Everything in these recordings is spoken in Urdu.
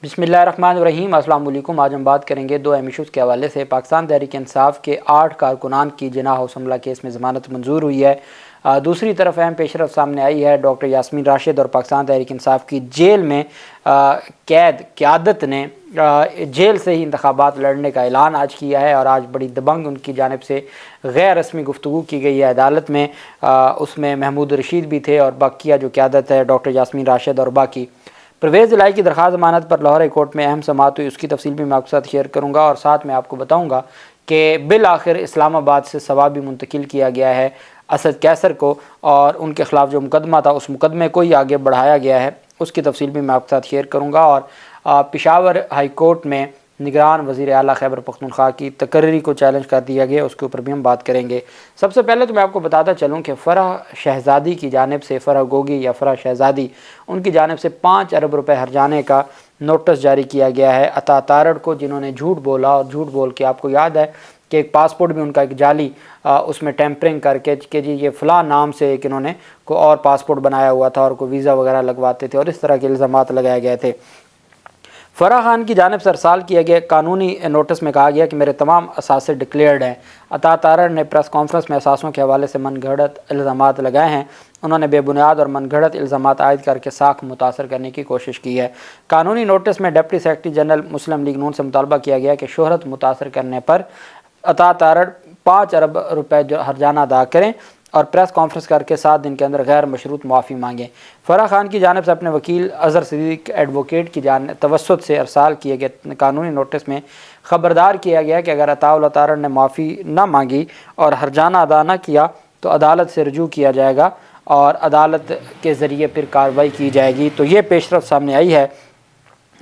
بسم اللہ الرحمن الرحیم۔ السلام علیکم۔ آج ہم بات کریں گے دو اہم ایشوز کے حوالے سے۔ پاکستان تحریک انصاف کے 8 کارکنان کی جناح ہاؤس حملہ کیس میں ضمانت منظور ہوئی ہے۔ دوسری طرف اہم پیش رفت سامنے آئی ہے۔ ڈاکٹر یاسمین راشد اور پاکستان تحریک انصاف کی جیل میں قید قیادت نے جیل سے ہی انتخابات لڑنے کا اعلان آج کیا ہے، اور آج بڑی دبنگ ان کی جانب سے غیر رسمی گفتگو کی گئی ہے عدالت میں۔ اس میں محمود رشید بھی تھے، اور بقیہ جو قیادت ہے ڈاکٹر یاسمین راشد اور باقی۔ پرویز الہی کی درخواست ضمانت پر لاہور ہائی کورٹ میں اہم سماعت ہوئی، اس کی تفصیل بھی میں آپ کے ساتھ شیئر کروں گا، اور ساتھ میں آپ کو بتاؤں گا کہ بالآخر اسلام آباد سے ثواب بھی منتقل کیا گیا ہے اسد قیصر کو، اور ان کے خلاف جو مقدمہ تھا اس مقدمے کو ہی آگے بڑھایا گیا ہے، اس کی تفصیل بھی میں آپ کے ساتھ شیئر کروں گا۔ اور پشاور ہائی کورٹ میں نگران وزیر اعلیٰ خیبر پختونخوا کی تقرری کو چیلنج کر دیا گیا، اس کے اوپر بھی ہم بات کریں گے۔ سب سے پہلے تو میں آپ کو بتاتا چلوں کہ فرح شہزادی کی جانب سے، فرح گوگی یا فرح شہزادی، ان کی جانب سے 5 ارب روپے ہرجانے کا نوٹس جاری کیا گیا ہے عطا تارڑ کو، جنہوں نے جھوٹ بولا، اور جھوٹ بول کے آپ کو یاد ہے کہ ایک پاسپورٹ بھی ان کا ایک جعلی اس میں ٹیمپرنگ کر کے کہ جی یہ فلاں نام سے ایک انہوں نے کوئی اور پاسپورٹ بنایا ہوا تھا، اور کوئی ویزا وغیرہ لگواتے تھے، اور اس طرح کے الزامات لگائے گئے تھے۔ فرح خان کی جانب سے ارسال کیا گیا قانونی نوٹس میں کہا گیا کہ میرے تمام اثاثے ڈکلیئرڈ ہیں۔ عطا تارڑ نے پریس کانفرنس میں اثاثوں کے حوالے سے من گھڑت الزامات لگائے ہیں۔ انہوں نے بے بنیاد اور من گھڑت الزامات عائد کر کے ساکھ متاثر کرنے کی کوشش کی ہے۔ قانونی نوٹس میں ڈپٹی سیکرٹری جنرل مسلم لیگ نون سے مطالبہ کیا گیا کہ شہرت متاثر کرنے پر عطا تارڑ 5 ارب روپے ہرجانہ ادا کریں، اور پریس کانفرنس کر کے 7 دن کے اندر غیر مشروط معافی مانگیں۔ فرح خان کی جانب سے اپنے وکیل اظہر صدیق ایڈوکیٹ کی توسط سے ارسال کیے گئے قانونی نوٹس میں خبردار کیا گیا کہ اگر عطا تارڑ نے معافی نہ مانگی اور ہرجانہ ادا نہ کیا تو عدالت سے رجوع کیا جائے گا، اور عدالت کے ذریعے پھر کارروائی کی جائے گی۔ تو یہ پیش رفت سامنے آئی ہے،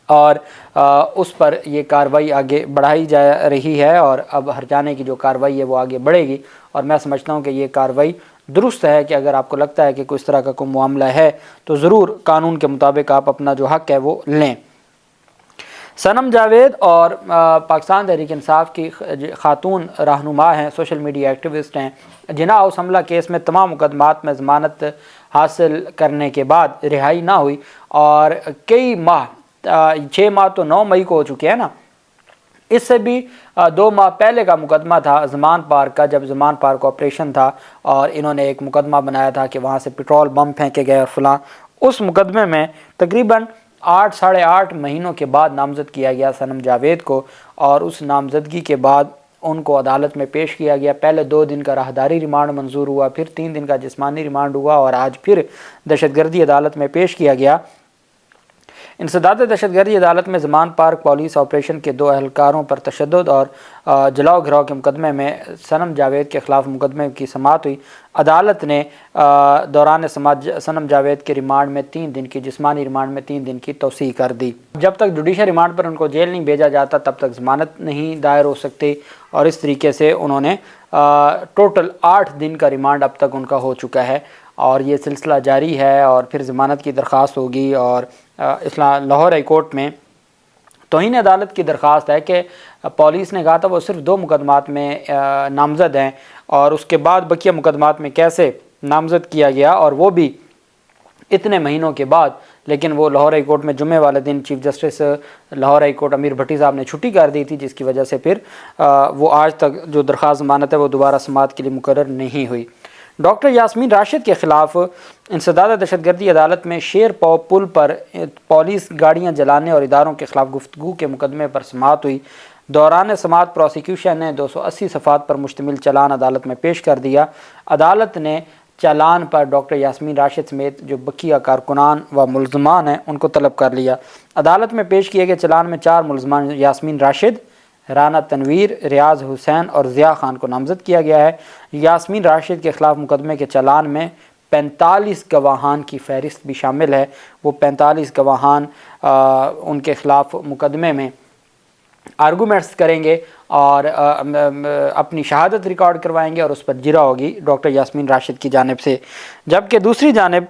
اور اس پر یہ کارروائی آگے بڑھائی جا رہی ہے، اور اب ہرجانے کی جو کارروائی ہے وہ آگے بڑھے گی، اور میں سمجھتا ہوں کہ یہ کارروائی درست ہے کہ اگر آپ کو لگتا ہے کہ کوئی اس طرح کا کوئی معاملہ ہے تو ضرور قانون کے مطابق آپ اپنا جو حق ہے وہ لیں۔ صنم جاوید اور پاکستان تحریک انصاف کی خاتون رہنما ہیں، سوشل میڈیا ایکٹیوسٹ ہیں، جناح ہاؤس حملہ کیس میں تمام مقدمات میں ضمانت حاصل کرنے کے بعد رہائی نہ ہوئی، اور کئی ماہ 6 ماہ تو 9 مئی کو ہو چکے ہیں نا، اس سے بھی 2 ماہ پہلے کا مقدمہ تھا زمان پارک کا، جب زمان پارک آپریشن تھا اور انہوں نے ایک مقدمہ بنایا تھا کہ وہاں سے پٹرول بم پھینکے گئے اور فلاں۔ اس مقدمے میں تقریباً 8 مہینوں کے بعد نامزد کیا گیا صنم جاوید کو، اور اس نامزدگی کے بعد ان کو عدالت میں پیش کیا گیا۔ پہلے 2 دن کا راہداری ریمانڈ منظور ہوا، پھر 3 دن کا جسمانی ریمانڈ ہوا، اور آج پھر دہشت گردی عدالت میں پیش کیا گیا۔ انسداد دہشت گردی عدالت میں زمان پارک پولیس آپریشن کے 2 اہلکاروں پر تشدد اور جلاؤ گھراؤ کے مقدمے میں صنم جاوید کے خلاف مقدمے کی سماعت ہوئی۔ عدالت نے دوران سماعت صنم جاوید کے ریمانڈ میں 3 دن کی، جسمانی ریمانڈ میں 3 دن کی توسیع کر دی۔ جب تک جوڈیشل ریمانڈ پر ان کو جیل نہیں بھیجا جاتا تب تک ضمانت نہیں دائر ہو سکتی، اور اس طریقے سے انہوں نے ٹوٹل 8 دن کا ریمانڈ اب تک ان کا ہو چکا ہے، اور یہ سلسلہ جاری ہے، اور پھر ضمانت کی درخواست ہوگی۔ اور لاہور ہائی کورٹ میں توہین عدالت کی درخواست ہے کہ پولیس نے کہا تھا وہ صرف 2 مقدمات میں نامزد ہیں، اور اس کے بعد بقیہ مقدمات میں کیسے نامزد کیا گیا، اور وہ بھی اتنے مہینوں کے بعد۔ لیکن وہ لاہور ہائی کورٹ میں جمعے والے دن chief justice Lahore high court Ameer Bhatti صاحب نے چھٹی کر دی تھی، جس کی وجہ سے پھر وہ آج تک جو درخواست ضمانت ہے وہ دوبارہ سماعت کے لیے مقرر نہیں ہوئی۔ ڈاکٹر یاسمین راشد کے خلاف انسداد دہشت گردی عدالت میں شیر پاؤ پل پر پولیس گاڑیاں جلانے اور اداروں کے خلاف گفتگو کے مقدمے پر سماعت ہوئی۔ دوران سماعت پروسیکیوشن نے 280 صفحات پر مشتمل چالان عدالت میں پیش کر دیا۔ عدالت نے چالان پر ڈاکٹر یاسمین راشد سمیت جو بقیہ کارکنان و ملزمان ہیں ان کو طلب کر لیا۔ عدالت میں پیش کیے گئے چالان میں 4 ملزمان یاسمین راشد، رانا تنویر، ریاض حسین اور ضیاء خان کو نامزد کیا گیا ہے۔ یاسمین راشد کے خلاف مقدمے کے چالان میں 45 گواہان کی فہرست بھی شامل ہے۔ وہ 45 گواہان ان کے خلاف مقدمے میں آرگومنٹس کریں گے، اور اپنی شہادت ریکارڈ کروائیں گے، اور اس پر جرا ہوگی ڈاکٹر یاسمین راشد کی جانب سے۔ جبکہ دوسری جانب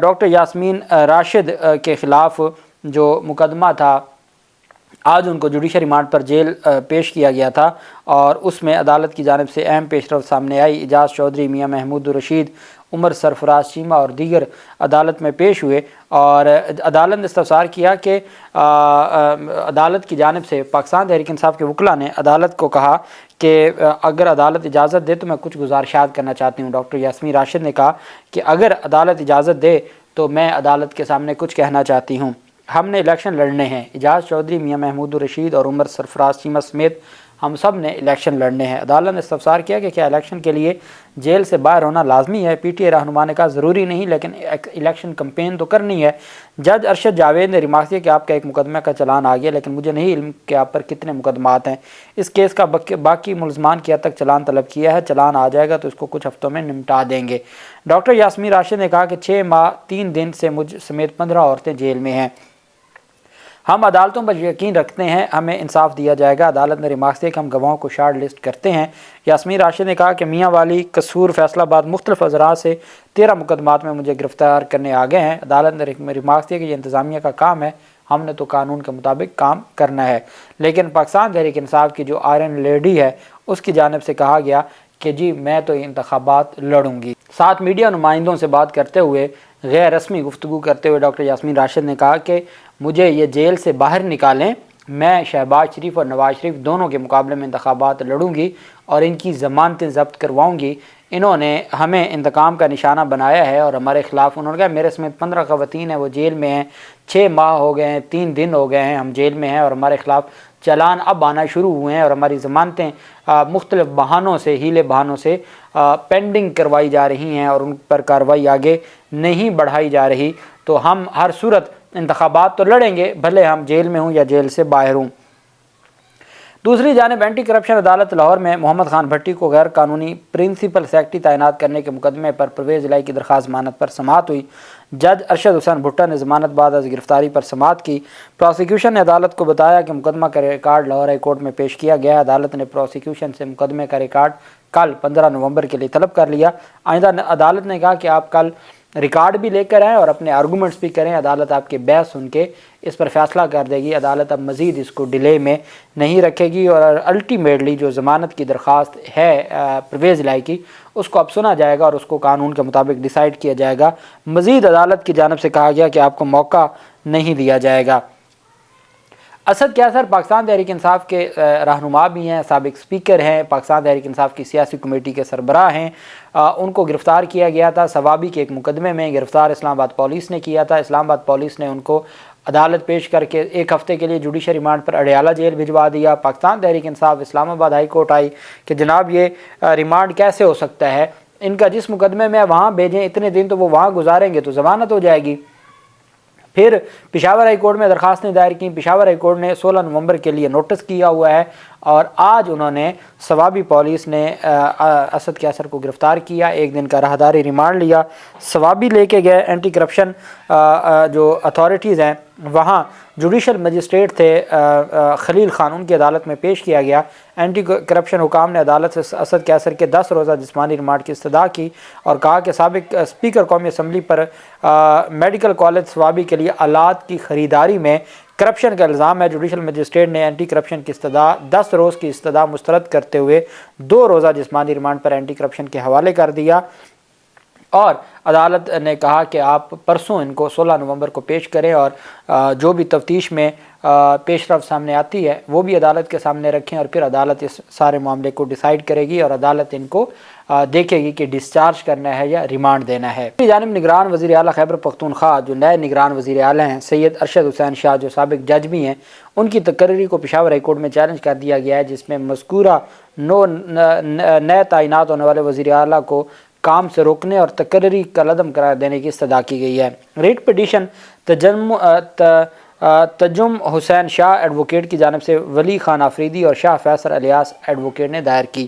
ڈاکٹر یاسمین راشد کے خلاف جو مقدمہ تھا، آج ان کو جوڈیشل ریمانڈ پر جیل پیش کیا گیا تھا، اور اس میں عدالت کی جانب سے اہم پیش رفت سامنے آئی۔ اعجاز چودھری، میاں محمود رشید، عمر سرفراز چیمہ اور دیگر عدالت میں پیش ہوئے، اور عدالت نے استفسار کیا کہ عدالت کی جانب سے پاکستان تحریک انصاف کے وکلاء نے عدالت کو کہا کہ اگر عدالت اجازت دے تو میں کچھ گزارشات کرنا چاہتی ہوں۔ ڈاکٹر یاسمین راشد نے کہا کہ اگر عدالت اجازت دے تو میں عدالت کے سامنے کچھ کہنا چاہتی ہوں۔ ہم نے الیکشن لڑنے ہیں، اعجاز چودھری، میاں محمود الرشید اور عمر سرفراز چیمہ سمیت ہم سب نے الیکشن لڑنے ہیں۔ عدالت نے استفسار کیا کہ کیا الیکشن کے لیے جیل سے باہر ہونا لازمی ہے؟ پی ٹی آئی رہنما نے کہا ضروری نہیں، لیکن الیکشن کمپین تو کرنی ہے۔ جج ارشد جاوید نے ریمارک کیا کہ آپ کا ایک مقدمہ کا چلان آ گیا، لیکن مجھے نہیں علم کہ آپ پر کتنے مقدمات ہیں۔ اس کیس کا باقی ملزمان کی حد تک چلان طلب کیا ہے، چلان آ جائے گا تو اس کو کچھ ہفتوں میں نمٹا دیں گے۔ ڈاکٹر یاسمین راشد نے کہا کہ 6 ماہ 3 دن سے مجھ سمیت 15 عورتیں جیل میں ہیں۔ ہم عدالتوں پر یقین رکھتے ہیں، ہمیں انصاف دیا جائے گا۔ عدالت نے ریمارکس دیا کہ ہم گواہوں کو شارٹ لسٹ کرتے ہیں۔ یاسمین راشد نے کہا کہ میاں والی، قصور، فیصل آباد مختلف اذرا سے 13 مقدمات میں مجھے گرفتار کرنے آ گئے ہیں۔ عدالت نے ریمارکس دیا کہ یہ انتظامیہ کا کام ہے، ہم نے تو قانون کے مطابق کام کرنا ہے، لیکن پاکستان تحریک انصاف کی جو آئرن لیڈی ہے اس کی جانب سے کہا گیا کہ جی میں تو انتخابات لڑوں گی۔ ساتھ میڈیا نمائندوں سے بات کرتے ہوئے، غیر رسمی گفتگو کرتے ہوئے ڈاکٹر یاسمین راشد نے کہا کہ مجھے یہ جیل سے باہر نکالیں، میں شہباز شریف اور نواز شریف دونوں کے مقابلے میں انتخابات لڑوں گی اور ان کی ضمانتیں ضبط کرواؤں گی۔ انہوں نے ہمیں انتقام کا نشانہ بنایا ہے اور ہمارے خلاف، انہوں نے کہا میرے سمیت 15 خواتین ہیں وہ جیل میں ہیں، 6 ماہ ہو گئے ہیں، 3 دن ہو گئے ہیں ہم جیل میں ہیں، اور ہمارے خلاف چلان اب آنا شروع ہوئے ہیں اور ہماری ضمانتیں مختلف بہانوں سے، ہیلے بہانوں سے پینڈنگ کروائی جا رہی ہیں اور ان پر کارروائی آگے نہیں بڑھائی جا رہی۔ تو ہم ہر صورت انتخابات تو لڑیں گے، بھلے ہم جیل میں ہوں یا جیل سے باہر ہوں۔ دوسری جانب اینٹی کرپشن عدالت لاہور میں محمد خان بھٹی کو غیر قانونی پرنسپل سیکرٹری تعینات کرنے کے مقدمے پر پرویز الہی کی درخواست ضمانت پر سماعت ہوئی۔ جج ارشد حسین بھٹا نے ضمانت بعد از گرفتاری پر سماعت کی۔ پروسیکیوشن نے عدالت کو بتایا کہ مقدمہ کا ریکارڈ لاہور ہائی کورٹ میں پیش کیا گیا ہے۔ عدالت نے پروسیکیوشن سے مقدمے کا ریکارڈ کل 15 نومبر کے لیے طلب کر لیا۔ آئندہ عدالت نے کہا کہ آپ کل ریکارڈ بھی لے کر آئیں اور اپنے آرگومنٹس بھی کریں، عدالت آپ کے بحث سن کے اس پر فیصلہ کر دے گی۔ عدالت اب مزید اس کو ڈیلے میں نہیں رکھے گی اور الٹیمیٹلی جو ضمانت کی درخواست ہے پرویز الہی کی، اس کو اب سنا جائے گا اور اس کو قانون کے مطابق ڈیسائیڈ کیا جائے گا۔ مزید عدالت کی جانب سے کہا گیا کہ آپ کو موقع نہیں دیا جائے گا۔ اسد کیسر پاکستان تحریک انصاف کے رہنما بھی ہیں، سابق سپیکر ہیں، پاکستان تحریک انصاف کی سیاسی کمیٹی کے سربراہ ہیں۔ ان کو گرفتار کیا گیا تھا ثوابی کے ایک مقدمے میں، گرفتار اسلام آباد پولیس نے کیا تھا۔ اسلام آباد پولیس نے ان کو عدالت پیش کر کے 1 ہفتے کے لیے جوڈیشل ریمانڈ پر اڈیالہ جیل بھجوا دیا۔ پاکستان تحریک انصاف اسلام آباد ہائی کورٹ آئی کہ جناب یہ ریمانڈ کیسے ہو سکتا ہے، ان کا جس مقدمے میں وہاں بھیجیں اتنے دن تو وہ وہاں گزاریں گے تو ضمانت ہو جائے گی۔ پھر پشاور ہائی کورٹ میں درخواستیں دائر کی، پشاور ہائی کورٹ نے 16 نومبر کے لیے نوٹس کیا ہوا ہے اور آج انہوں نے ثوابی پولیس نے اسد کیسر کو گرفتار کیا، 1 دن کا راہداری ریمانڈ لیا۔ ثوابی لے کے گئے اینٹی کرپشن جو اتھارٹیز ہیں وہاں جوڈیشل مجسٹریٹ تھے خلیل خان، ان کی عدالت میں پیش کیا گیا۔ اینٹی کرپشن حکام نے عدالت سے اسد کیسر کے 10 روزہ جسمانی ریمانڈ کی استدعا کی اور کہا کہ سابق اسپیکر قومی اسمبلی پر میڈیکل کالج ثوابی کے لیے آلات کی خریداری میں کرپشن کا الزام ہے۔ جوڈیشل مجسٹریٹ نے اینٹی کرپشن کی استدعا 10 روز کی استدعا مسترد کرتے ہوئے 2 روزہ جسمانی ریمانڈ پر اینٹی کرپشن کے حوالے کر دیا اور عدالت نے کہا کہ آپ پرسوں ان کو 16 نومبر کو پیش کریں اور جو بھی تفتیش میں پیش رفت سامنے آتی ہے وہ بھی عدالت کے سامنے رکھیں اور پھر عدالت اس سارے معاملے کو ڈیسائیڈ کرے گی اور عدالت ان کو دیکھے گی کہ ڈسچارج کرنا ہے یا ریمانڈ دینا ہے۔ جانب نگران وزیر اعلیٰ خیبر پختونخوا جو نئے نگران وزیر اعلیٰ ہیں سید ارشد حسین شاہ جو سابق جج بھی ہیں، ان کی تقرری کو پشاور ہائی کورٹ میں چیلنج کر دیا گیا ہے، جس میں مذکورہ نئے تعینات ہونے والے وزیر اعلیٰ کو کام سے روکنے اور تقرری کا عدم قرار دینے کی استدعا کی گئی ہے۔ Writ petition Tajamul Hussain Shah advocate کی جانب سے ولی خان آفریدی اور شاہ فیصل الیاس ایڈوکیٹ نے دائر کی،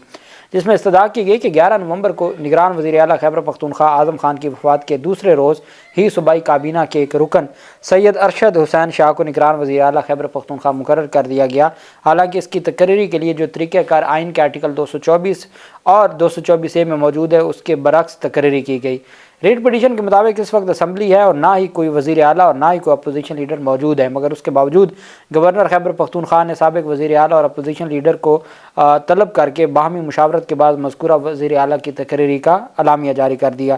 جس میں استدعا کی گئی کہ 11 نومبر کو نگران وزیر اعلیٰ خیبر پختونخوا اعظم خان کی وفات کے دوسرے روز ہی صوبائی کابینہ کے ایک رکن سید ارشد حسین شاہ کو نگران وزیر اعلیٰ خیبر پختونخوا مقرر کر دیا گیا، حالانکہ اس کی تقرری کے لیے جو طریقہ کار آئین کے آرٹیکل 224 اور 224A میں موجود ہے اس کے برعکس تقرری کی گئی۔ ریٹ پٹیشن کے مطابق اس وقت اسمبلی ہے اور نہ ہی کوئی وزیر اعلیٰ اور نہ ہی کوئی اپوزیشن لیڈر موجود ہے، مگر اس کے باوجود گورنر خیبر پختونخوا نے سابق وزیر اعلیٰ اور اپوزیشن لیڈر کو طلب کر کے باہمی مشاورت کے بعد مذکورہ وزیر اعلیٰ کی تقرری کا اعلامیہ جاری کر دیا۔